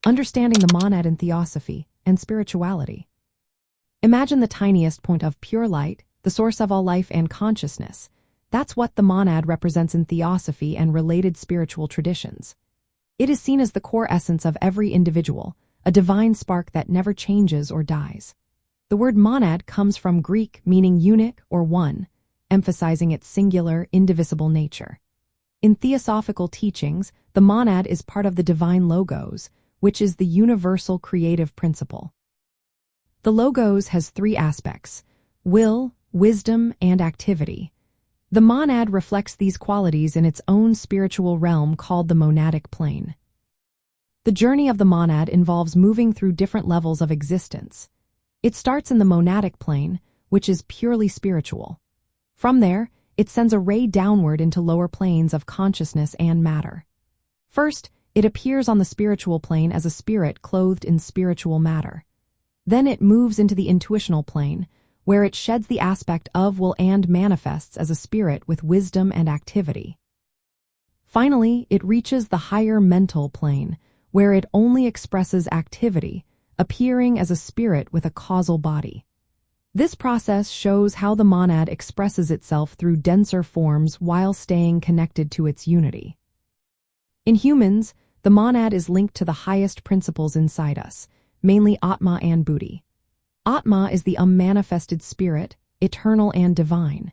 Understanding the monad in Theosophy and spirituality. Imagine the tiniest point of pure light, the source of all life and consciousness. That's what the monad represents in Theosophy and related spiritual traditions. It is seen as the core essence of every individual, a divine spark that never changes or dies. The word monad comes from Greek meaning unit or one, emphasizing its singular, indivisible nature. In theosophical teachings, the monad is part of the divine logos, which is the universal creative principle. The logos has three aspects: will, wisdom, and activity. The monad reflects these qualities in its own spiritual realm called the monadic plane. The journey of the monad involves moving through different levels of existence. It starts in the monadic plane, which is purely spiritual. From there, it sends a ray downward into lower planes of consciousness and matter. First, it appears on the spiritual plane as a spirit clothed in spiritual matter. Then it moves into the intuitional plane, where it sheds the aspect of will and manifests as a spirit with wisdom and activity. Finally, it reaches the higher mental plane, where it only expresses activity, appearing as a spirit with a causal body. This process shows how the monad expresses itself through denser forms while staying connected to its unity. In humans, the monad is linked to the highest principles inside us, mainly Atma and Buddhi. Atma is the unmanifested spirit, eternal and divine.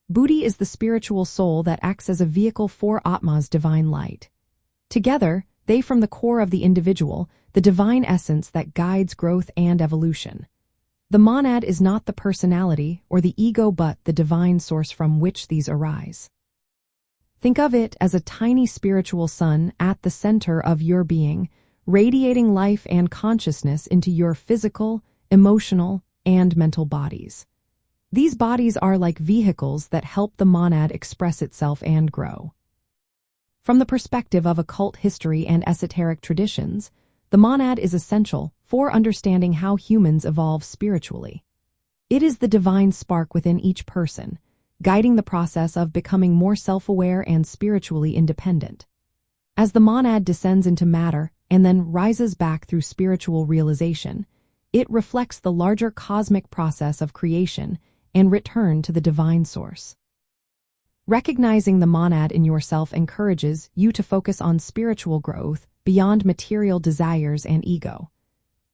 Buddhi is the spiritual soul that acts as a vehicle for Atma's divine light. Together, they form the core of the individual, the divine essence that guides growth and evolution. The monad is not the personality or the ego but the divine source from which these arise. Think of it as a tiny spiritual sun at the center of your being, radiating life and consciousness into your physical, emotional, and mental bodies. These bodies are like vehicles that help the monad express itself and grow. From the perspective of occult history and esoteric traditions, the monad is essential for understanding how humans evolve spiritually. It is the divine spark within each person, guiding the process of becoming more self-aware and spiritually independent. As the monad descends into matter and then rises back through spiritual realization, it reflects the larger cosmic process of creation and return to the divine source. Recognizing the monad in yourself encourages you to focus on spiritual growth beyond material desires and ego.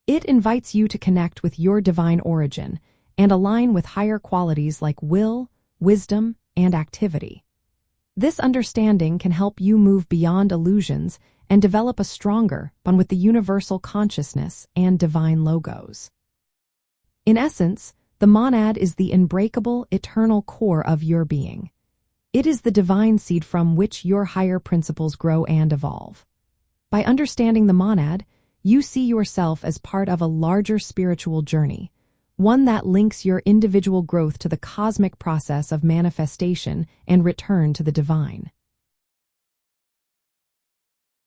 It invites you to connect with your divine origin and align with higher qualities like will, wisdom, and activity. This understanding can help you move beyond illusions and develop a stronger bond with the universal consciousness and divine logos. In essence, the monad is the unbreakable, eternal core of your being. It is the divine seed from which your higher principles grow and evolve. By understanding the monad, you see yourself as part of a larger spiritual journey, one that links your individual growth to the cosmic process of manifestation and return to the divine.